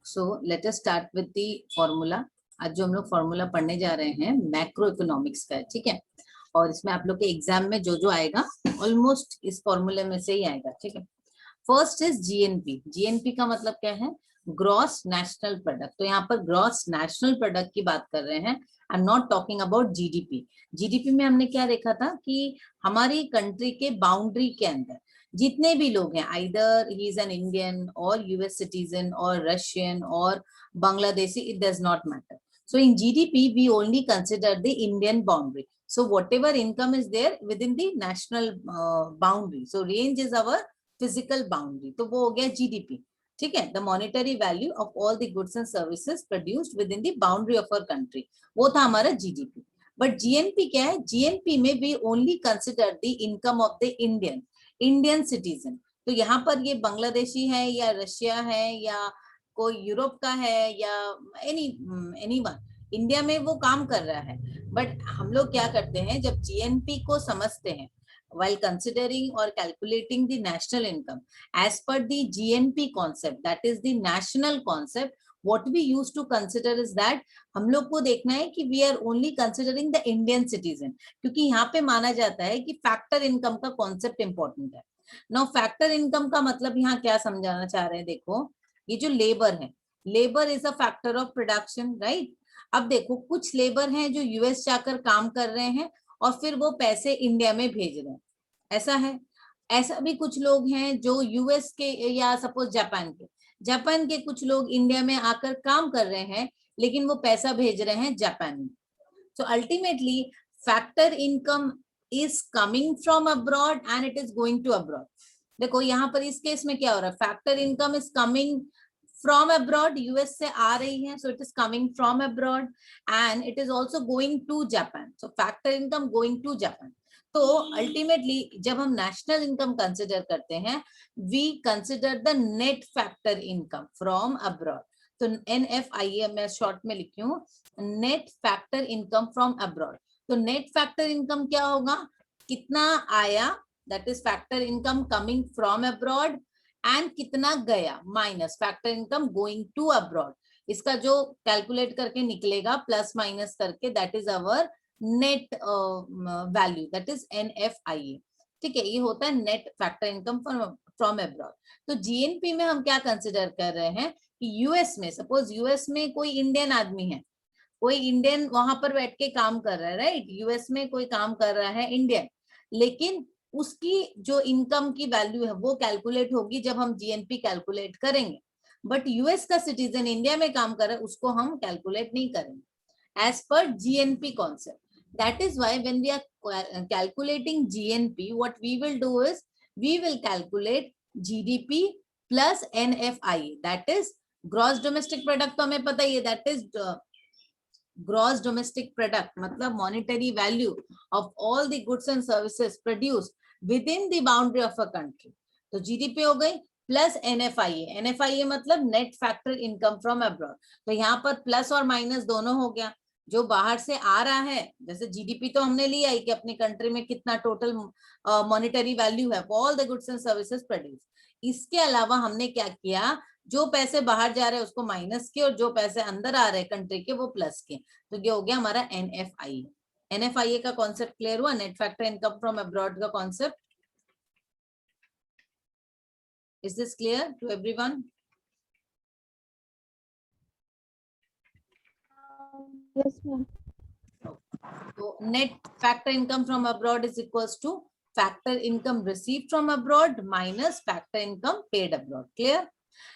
So let us start with the formula. आज जो हम लोग फॉर्मूला पढ़ने जा रहे हैं मैक्रो इकोनॉमिक्स का है, ठीक है। और इसमें आप लोग के एग्जाम में जो जो आएगा ऑलमोस्ट इस फॉर्मूले में से ही आएगा, ठीक है। First is GNP. जीएनपी का मतलब क्या है? Gross national product. तो यहाँ पर ग्रॉस नेशनल प्रोडक्ट की बात कर रहे हैं। I am not talking about GDP. GDP में हमने क्या देखा था कि हमारी कंट्री के बाउंड्री के अंदर जितने भी लोग हैं, either he is an Indian और यूएस सिटीजन और रशियन और Bangladeshi, it does not matter. So in GDP, we only consider the Indian boundary. So whatever income is there within the national boundary. So range is our physical boundary. तो वो हो गया GDP. ठीक है, the monetary value of all the goods and services produced within the boundary of our country. वो था हमारा GDP. But GNP क्या है? GNP में we only consider the income of the Indian citizen. तो यहाँ पर ये बांग्लादेशी है या रशिया है या कोई यूरोप का है या एनीवन, इंडिया में वो काम कर रहा है। बट हम लोग क्या करते हैं, जब जीएनपी को समझते हैं while considering or calculating the national income as per the GNP concept, that is the national concept, what we used to consider is that हम लोग को देखना है कि we are only considering the Indian citizen, क्योंकि यहाँ पे माना जाता है कि फैक्टर इनकम का कॉन्सेप्ट इंपॉर्टेंट है। नाउ फैक्टर इनकम का मतलब यहाँ क्या समझाना चाह रहे हैं, देखो ये जो लेबर है, labour is a factor of production, right. अब देखो कुछ लेबर हैं जो यूएस जाकर काम कर रहे हैं और फिर वो पैसे इंडिया में भेज रहे हैं, ऐसा है। ऐसा भी कुछ लोग हैं जो यूएस के या सपोज जापान के कुछ लोग इंडिया में आकर काम कर रहे हैं लेकिन वो पैसा भेज रहे हैं जापान में। So ultimately factor income is coming from abroad and it is going to abroad. देखो यहाँ पर इस केस में क्या हो रहा है, factor income is coming from abroad, US से आ रही है, so it is coming from abroad and it is also going to Japan. So factor income going to Japan. तो अल्टीमेटली जब हम नेशनल इनकम कंसिडर करते हैं, we consider the net factor income from abroad. तो NFIA मैं short में लिखी हूँ, net factor income from abroad. तो नेट फैक्टर इनकम क्या होगा, कितना आया, that is factor income coming from abroad, and कितना गया minus factor income going to abroad. इसका जो कैलकुलेट करके निकलेगा प्लस माइनस करके, that is our net value, that is NFIA। ठीक है, ये होता है net factor income from abroad. तो जीएनपी में हम क्या कंसिडर कर रहे हैं कि यूएस में, सपोज यूएस में कोई इंडियन आदमी है, कोई इंडियन वहां पर बैठ के काम कर रहा है, राइट। यूएस में कोई काम कर रहा है इंडियन, लेकिन उसकी जो इनकम की वैल्यू है वो कैलकुलेट होगी जब हम जीएनपी कैलकुलेट करेंगे। बट यूएस का सिटीजन इंडिया में काम कर रहा है, उसको हम कैलकुलेट नहीं करेंगे as per GNP concept. That is why when we are calculating GNP, what we will do is we will calculate GDP plus NFIA, that is gross domestic product। तो हमें पता ही है, that is gross domestic product मतलब monetary value of all the goods and services produced within the boundary of a country। तो GDP हो गई plus NFIA। NFIA मतलब net factor income from abroad. तो यहाँ पर प्लस और माइनस दोनों हो गया। जो बाहर से आ रहा है, जैसे जीडीपी तो हमने लिया है कि अपनी कंट्री में कितना टोटल मॉनेटरी वैल्यू है all the goods and services produce. इसके अलावा हमने क्या किया, जो पैसे बाहर जा रहे हैं उसको माइनस किए और जो पैसे अंदर आ रहे हैं कंट्री के वो प्लस किए। तो ये हो गया हमारा NFIA। NFIA का कॉन्सेप्ट क्लियर हुआ, net factor income from abroad का concept. Is this clear to everyone? Yes, ma'am. So net factor income from abroad is equals to factor income received from abroad minus factor income paid abroad. Clear?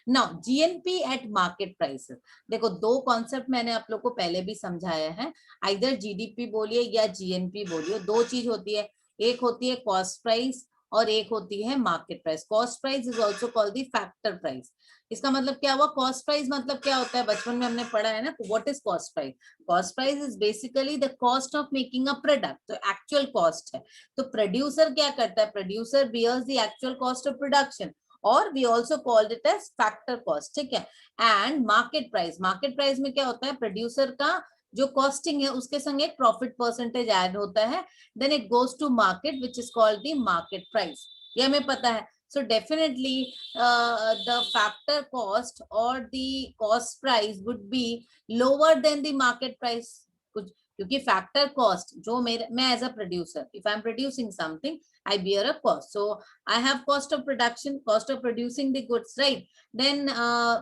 Now GNP at market prices। देखो दो concept मैंने आप लोग को पहले भी समझाया है, आइदर GDP बोलिए या GNP बोलिए, दो चीज होती है, एक होती है कॉस्ट प्राइस और एक होती है market price. Cost price is also called the factor price. इसका मतलब क्या हुआ, कॉस्ट प्राइस मतलब क्या होता है, बचपन में हमने पढ़ा है ना, what is cost price. Cost price is basically the cost of making a product, तो एक्चुअल कॉस्ट है। तो प्रोड्यूसर क्या करता है, producer bears the actual cost of production, और we also called it as factor cost, ठीक है। And market price, market price में क्या होता है, प्रोड्यूसर का जो कॉस्टिंग है उसके संग एक प्रॉफिट परसेंटेज ऐड होता है, then it goes to market which is called the market price. ये हमें पता है। So definitely the factor cost or the cost price would be lower than the market price. कुछ क्योंकि factor cost जो मैं as a producer, if I'm producing something, I bear a cost. So I have cost of production, cost of producing the goods, right? Then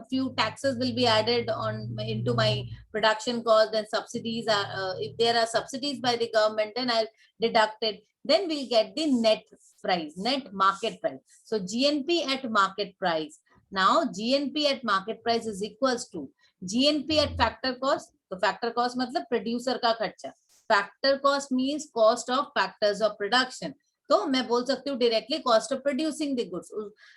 few taxes will be added on into my production cost. Then subsidies are if there are subsidies by the government, then I'll deduct it. Then we'll get the net price, net market price. So GNP at market price. Now GNP at market price is equals to GNP at factor cost. तो factor cost मतलब producer का खर्चा. Factor cost means cost of factors of production. तो मैं बोल सकती हूँ directly cost of producing the goods.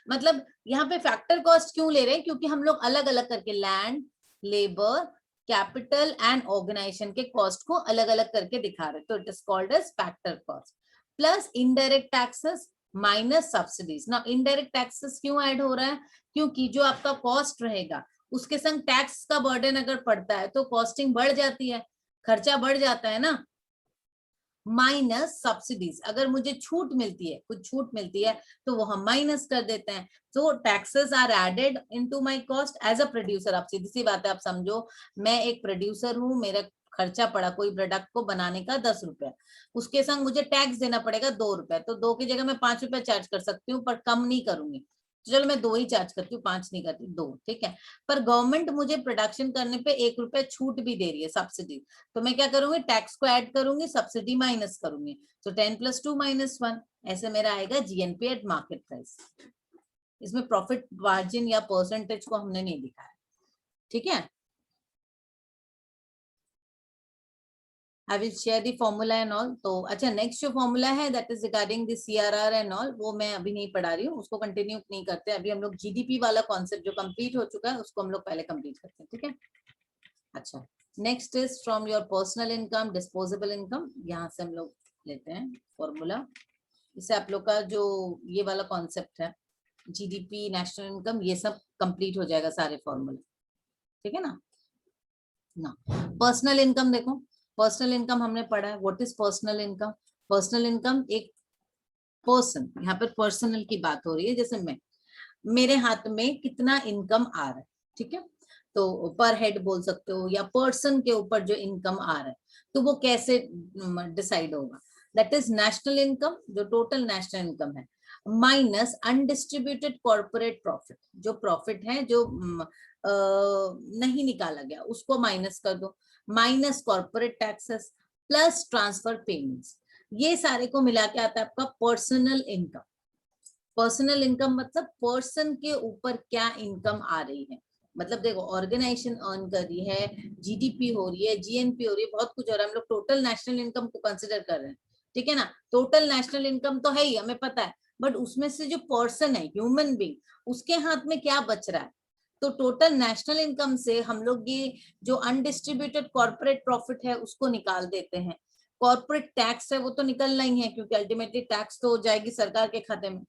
मतलब यहाँ पे फैक्टर कॉस्ट क्यों ले रहे हैं? क्योंकि हम लोग अलग अलग करके land, labour, capital and organisation के कॉस्ट को अलग अलग करके दिखा रहे हैं. तो it is called as factor cost. Plus indirect taxes minus subsidies. ना इनडायरेक्ट टैक्सेस क्यों ऐड हो रहा है? क्योंकि जो आपका कॉस्ट रहेगा उसके संग टैक्स का बर्डन अगर पड़ता है तो कॉस्टिंग बढ़ जाती है, खर्चा बढ़ जाता है ना. माइनस सब्सिडीज, अगर मुझे छूट मिलती है, कुछ छूट मिलती है तो वो हम माइनस कर देते हैं. तो taxes are added into my cost as a producer. आप सीधी सी बात है, आप समझो मैं एक प्रोड्यूसर हूँ, मेरा खर्चा पड़ा कोई प्रोडक्ट को बनाने का 10 रुपए, उसके संग मुझे टैक्स देना पड़ेगा 2 रुपए. तो 2 की जगह मैं 5 रुपए चार्ज कर सकती हूँ, पर कम नहीं करूंगी. चलो मैं 2 ही चार्ज करती हूँ, 5 नहीं करती, 2, ठीक है. पर गवर्नमेंट मुझे प्रोडक्शन करने पे 1 रुपए छूट भी दे रही है, सब्सिडी. तो मैं क्या करूंगी? टैक्स को ऐड करूंगी, सब्सिडी माइनस करूंगी. तो 10 + 2 - 1 ऐसे मेरा आएगा जीएनपी एट मार्केट प्राइस. इसमें प्रॉफिट मार्जिन या परसेंटेज को हमने नहीं दिखाया, ठीक है. I will share the formula and all. तो अच्छा, नेक्स्ट जो फॉर्मूला है that is regarding the CRR and all, वो मैं अभी नहीं पढ़ा रही हूँ, उसको कंटिन्यू नहीं करते. अभी हम लोग जीडीपी वाला कॉन्सेप्ट जो कंप्लीट हो चुका है उसको हम लोग पहले कंप्लीट करते हैं, ठीक है. अच्छा, next is from your personal income, disposable income. यहाँ से हम लोग लेते हैं फॉर्मूला. इससे आप लोग का जो ये वाला कॉन्सेप्ट है जीडीपी, नेशनल इनकम, ये सब कंप्लीट हो जाएगा सारे फॉर्मूले, ठीक है ना. पर्सनल इनकम देखो, पर्सनल इनकम हमने पढ़ा है. What is personal income? Personal income एक पर्सन, यहाँ पर पर्सनल की बात हो रही है. जैसे मेरे हाथ में कितना इनकम आ रहा है, ठीक है. तो पर हेड बोल सकते हो या पर्सन के ऊपर जो इनकम आ रहा है, तो वो कैसे डिसाइड होगा? दैट इज नेशनल इनकम, जो टोटल नेशनल इनकम है, माइनस अनडिस्ट्रीब्यूटेड कॉर्पोरेट प्रॉफिट. जो प्रॉफिट है जो नहीं निकाला गया उसको माइनस कर दो, minus corporate taxes plus transfer payments. ये सारे को मिला के आता है आपका पर्सनल इनकम. पर्सनल इनकम मतलब पर्सन के ऊपर क्या इनकम आ रही है. मतलब देखो, ऑर्गेनाइजेशन अर्न कर रही है, जीडीपी हो रही है, जीएनपी हो रही है, बहुत कुछ हो रहा है. हम लोग टोटल नेशनल इनकम को कंसिडर कर रहे हैं, ठीक है ना. टोटल नेशनल इनकम तो है ही, हमें पता है, बट उसमें से जो पर्सन है, ह्यूमन बीइंग, उसके हाथ में क्या बच रहा है. तो टोटल नेशनल इनकम से हम लोग ये जो अनडिस्ट्रीब्यूटेड कॉर्पोरेट प्रॉफिट है उसको निकाल देते हैं. कॉर्पोरेट टैक्स है वो तो निकलना ही है, क्योंकि अल्टीमेटली टैक्स तो जाएगी सरकार के खाते में.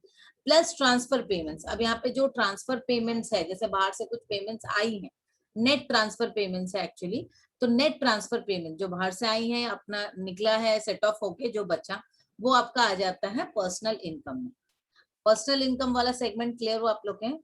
Plus transfer payments. अब यहाँ पे जो ट्रांसफर पेमेंट्स है, जैसे बाहर से कुछ पेमेंट्स आई हैं, नेट ट्रांसफर पेमेंट्स है एक्चुअली. तो नेट ट्रांसफर पेमेंट जो बाहर से आई है, अपना निकला है सेट ऑफ होके जो बचा, वो आपका आ जाता है पर्सनल इनकम में. पर्सनल इनकम वाला सेगमेंट क्लियर हो आप लोग के?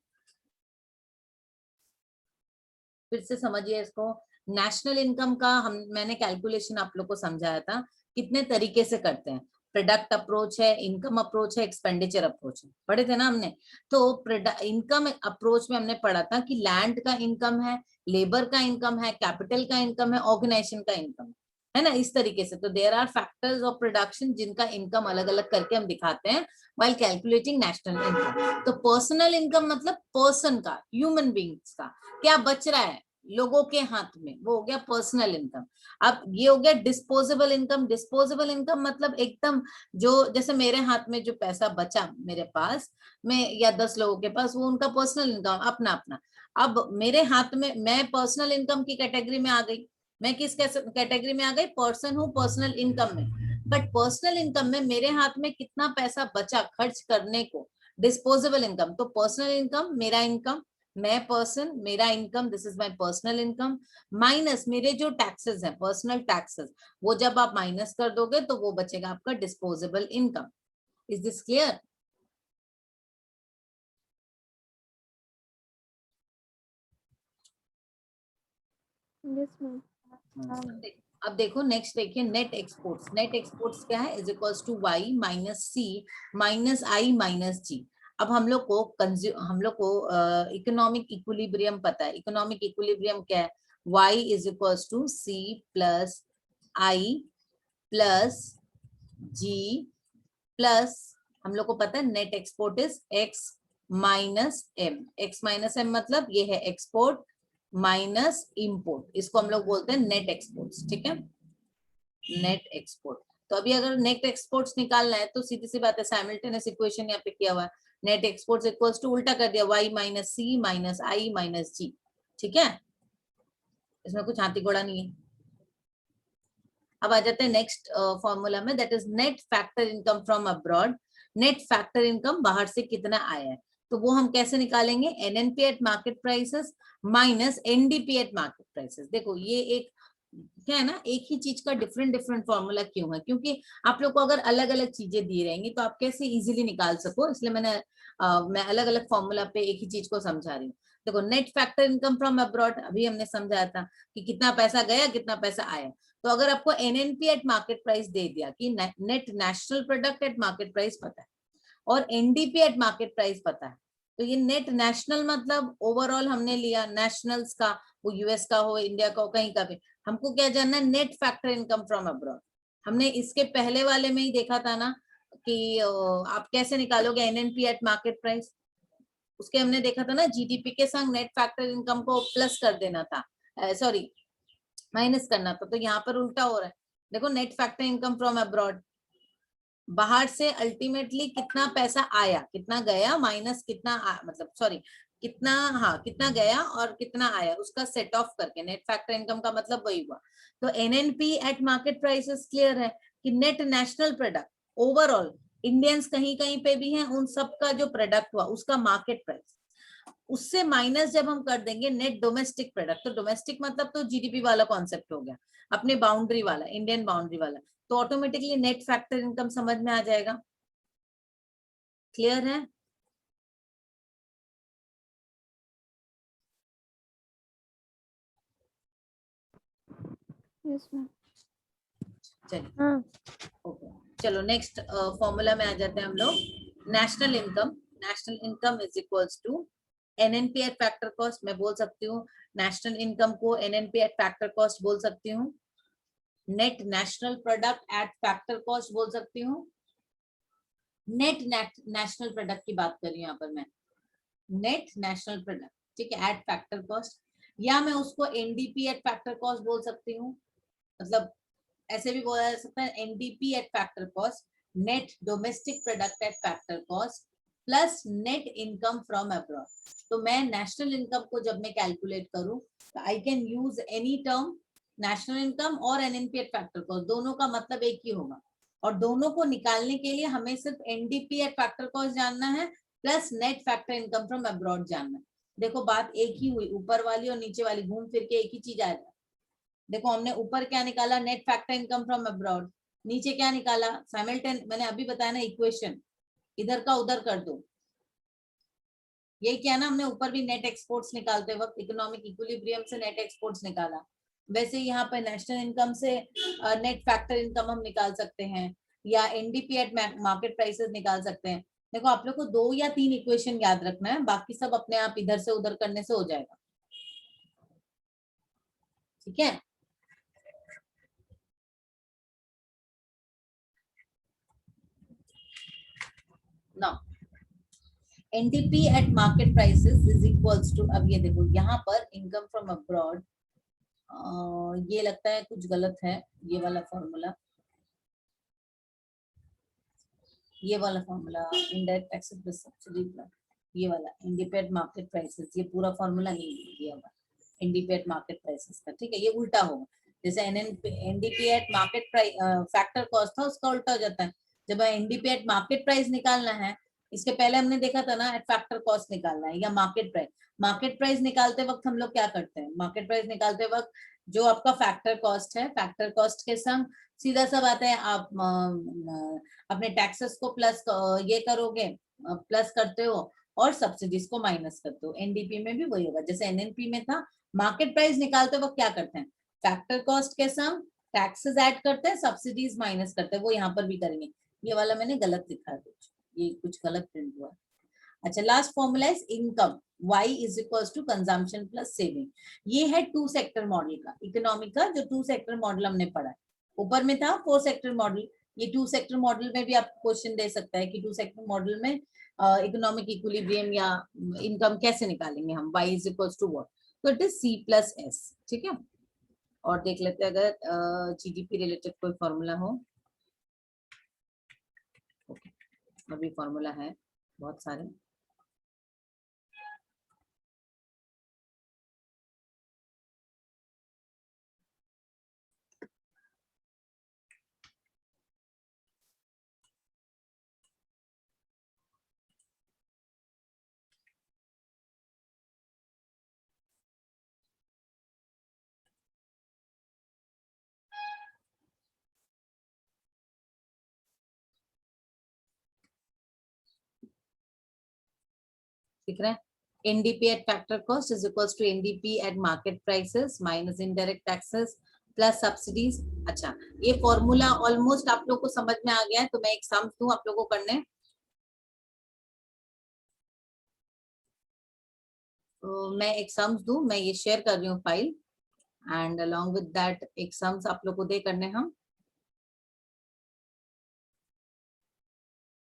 फिर से समझिए इसको. नेशनल इनकम का मैंने कैलकुलेशन आप लोग को समझाया था, कितने तरीके से करते हैं. प्रोडक्ट अप्रोच है, इनकम अप्रोच है, एक्सपेंडिचर अप्रोच है, पढ़े थे ना हमने. तो इनकम अप्रोच में हमने पढ़ा था कि लैंड का इनकम है, लेबर का इनकम है, कैपिटल का इनकम है, ऑर्गेनाइजेशन का इनकम है ना, इस तरीके से. तो there are factors of production जिनका इनकम अलग अलग करके हम दिखाते हैं व्हाइल कैलकुलेटिंग नेशनल इनकम. तो पर्सनल इनकम मतलब पर्सन का, ह्यूमन बीइंग्स का क्या बच रहा है लोगों के हाथ में, वो हो गया पर्सनल इनकम. अब ये हो गया डिस्पोजेबल इनकम. डिस्पोजेबल इनकम मतलब एकदम जो, जैसे मेरे हाथ में जो पैसा बचा मेरे पास में या 10 लोगों के पास, वो उनका पर्सनल इनकम अपना अपना. अब मेरे हाथ में, मैं पर्सनल इनकम की कैटेगरी में आ गई. मैं किस कैटेगरी में आ गई? पर्सन हूँ पर्सनल इनकम में. बट पर्सनल इनकम में मेरे हाथ में कितना पैसा बचा खर्च करने को, डिस्पोजेबल इनकम. तो पर्सनल इनकम मेरा इनकम, मैं पर्सन, मेरा income, this is my personal income, minus मेरे जो टैक्सेस हैं, पर्सनल टैक्सेस, वो जब आप माइनस कर दोगे तो वो बचेगा आपका disposable income. Is this clear? Yes, ma'am. अब देखो नेक्स्ट देखिए नेट एक्सपोर्ट्स। नेट एक्सपोर्ट्स क्या है? Is equals to Y minus C minus I minus G. अब हम लोग को इकोनॉमिक इक्विलिब्रियम पता है। इकोनॉमिक इक्विलिब्रियम क्या है? y is equals to C plus I plus G plus हम लोग को पता है net export is x minus M. x minus M मतलब ये है एक्सपोर्ट माइनस इंपोर्ट। इसको हम लोग बोलते हैं नेट एक्सपोर्ट्स। ठीक है, नेट एक्सपोर्ट। तो अभी अगर नेट एक्सपोर्ट्स निकालना है तो सीधी सी बात है, साइमल्टेनियस इक्वेशन यहाँ पे किया हुआ है। नेट एक्सपोर्ट्स इक्वल्स टू उल्टा कर दिया y minus C minus I minus जी। ठीक है, इसमें कुछ हाथी घोड़ा नहीं है। अब आ जाते हैं नेक्स्ट फॉर्मूला में, that is net factor income from abroad. Net factor income बाहर से कितना आया है, तो वो हम कैसे निकालेंगे? NNP eight market prices minus NDP at market prices. देखो ये एक क्या है ना, एक ही चीज का डिफरेंट डिफरेंट फॉर्मूला क्यों है? क्योंकि आप लोग को अगर अलग अलग चीजें दी रहेंगी तो आप कैसे इजीली निकाल सको, इसलिए मैं अलग अलग फॉर्मूला पे एक ही चीज को समझा रही हूँ। देखो net factor income from abroad अभी हमने समझाया था कि कितना पैसा गया कितना पैसा आया। तो अगर आपको एनएनपी एट मार्केट प्राइस दे दिया कि net national product eight market price पता है और एनडीपी एट मार्केट प्राइस पता है, तो ये नेट नेशनल मतलब ओवरऑल हमने लिया नेशनल्स का, वो यूएस का हो इंडिया का हो कहीं का भी। हमको क्या जानना है? Net factor income from abroad. हमने इसके पहले वाले में ही देखा था ना कि आप कैसे निकालोगे एनएनपी एट मार्केट प्राइस। उसके हमने देखा था ना, जीडीपी के संग नेट फैक्टर इनकम को प्लस कर देना था, सॉरी माइनस करना था। तो यहाँ पर उल्टा हो रहा है। देखो net factor income from abroad, बाहर से अल्टीमेटली कितना पैसा आया कितना गया माइनस कितना मतलब सॉरी कितना, हाँ कितना गया और कितना आया उसका सेट ऑफ करके नेट फैक्टर इनकम का मतलब वही हुआ। तो NNP eight market prices clear है कि net national product overall Indians कहीं कहीं पे भी हैं, उन सब का जो प्रोडक्ट हुआ उसका मार्केट प्राइस, उससे माइनस जब हम कर देंगे नेट डोमेस्टिक प्रोडक्ट। तो डोमेस्टिक मतलब तो जीडीपी वाला कॉन्सेप्ट हो गया, अपने बाउंड्री वाला, इंडियन बाउंड्री वाला। तो ऑटोमेटिकली नेट फैक्टर इनकम समझ में आ जाएगा। क्लियर है? Yes, ma'am. चलिए हाँ. ओके, चलो नेक्स्ट फॉर्मूला में आ जाते हैं हम लोग। National income, national income is equals to NNP at factor cost. मैं बोल सकती हूँ नेशनल इनकम को एनएनपी एट फैक्टर कॉस्ट बोल सकती हूँ, net national product at factor cost बोल सकती हूँ। नेट नेशनल प्रोडक्ट की बात कर रही हूँ यहाँ पर मैं, नेट नेशनल प्रोडक्ट, ठीक है, एट फैक्टर कॉस्ट। या मैं उसको एनडीपी एट फैक्टर कॉस्ट बोल सकती हूँ, मतलब ऐसे भी बोला जा सकता है NDP at factor cost, net domestic product at factor cost plus net income from abroad. तो मैं नेशनल इनकम को जब मैं कैलकुलेट करूं तो I can use any term, national income और एनएनपी एट फैक्टर कॉस्ट, दोनों का मतलब एक ही होगा। और दोनों को निकालने के लिए हमें सिर्फ एनडीपी एट फैक्टर कॉस्ट जानना है plus net factor income from abroad जानना है। देखो बात एक ही हुई, ऊपर वाली और नीचे वाली घूम फिर के एक ही चीज आ जाए। देखो हमने ऊपर क्या निकाला? Net factor income from abroad. नीचे क्या निकाला? साइमल्टेन, मैंने अभी बताया ना इक्वेशन, इधर का उधर कर दो। यही क्या ना, हमने ऊपर भी नेट एक्सपोर्ट्स निकालते वक्त इकोनॉमिक इक्विलिब्रियम से नेट एक्सपोर्ट्स निकाला, वैसे यहाँ पे नेशनल इनकम से नेट फैक्टर इनकम हम निकाल सकते हैं, या एनडीपी एट मार्केट प्राइसेस निकाल सकते हैं। देखो आप लोग को 2 या 3 इक्वेशन याद रखना है, बाकी सब अपने आप इधर से उधर करने से हो जाएगा। ठीक है, now NDP at market prices is equals to, अब ये देखो यहाँ पर इनकम फ्रॉम अब्रॉड, ये लगता है कुछ गलत है, ये वाला फॉर्मूला, ये वाला formula indirect taxes plus subsidy, ये वाला एनडीपी एट मार्केट प्राइसेस, ये पूरा फॉर्मूला नहीं दिया हुआ एनडीपी एट मार्केट प्राइसेस का। ठीक है, ये उल्टा होगा, जैसे NDP at market price factor cost था उसका उल्टा हो जाता है। जब एनडीपी एट मार्केट प्राइस निकालना है, इसके पहले हमने देखा था ना एट फैक्टर कॉस्ट निकालना है या मार्केट प्राइस। मार्केट प्राइस निकालते वक्त हम लोग क्या करते हैं? मार्केट प्राइस निकालते वक्त जो आपका फैक्टर कॉस्ट है, फैक्टर कॉस्ट के संग सीधा सा बात है, आप अपने टैक्सेस को प्लस ये करोगे, प्लस करते हो, और सब्सिडीज को माइनस करते हो। एनडीपी में भी वही होगा, जैसे एनएनपी में था मार्केट प्राइस निकालते वक्त क्या करते हैं, फैक्टर कॉस्ट के सम टैक्सेस ऐड करते हैं, सब्सिडीज माइनस करते हैं, वो यहाँ पर भी करेंगे। ये वाला मैंने गलत लिखा है, ये कुछ गलत प्रिंट हुआ। अच्छा, last formula is income, y is equals to consumption plus saving. ये है टू सेक्टर मॉडल का, इकोनॉमिक का जो टू सेक्टर मॉडल हमने पढ़ा है। ऊपर में था फोर सेक्टर मॉडल, ये टू सेक्टर मॉडल में भी आपको क्वेश्चन दे सकता है कि टू सेक्टर मॉडल में इकोनॉमिक इक्विलिब्रियम या इनकम कैसे निकालेंगे हम, y is equals to what, तो it is c plus s। ठीक है, और देख लेते हैं अगर जीडीपी रिलेटेड कोई फॉर्मूला हो। ओके, अभी फॉर्मूला है बहुत सारे। दिख रहा है, NDP at factor cost is equals to NDP at market prices minus indirect taxes plus subsidies. अच्छा, ये फॉर्मूला ऑलमोस्ट आप लोग को समझ में आ गया है, तो मैं एक सम दूं आप लोगों को करने। तो मैं एक सम्स दूं, मैं ये शेयर कर रही हूँ file, and along with that एक सम्स आप लोग को दे करने हम।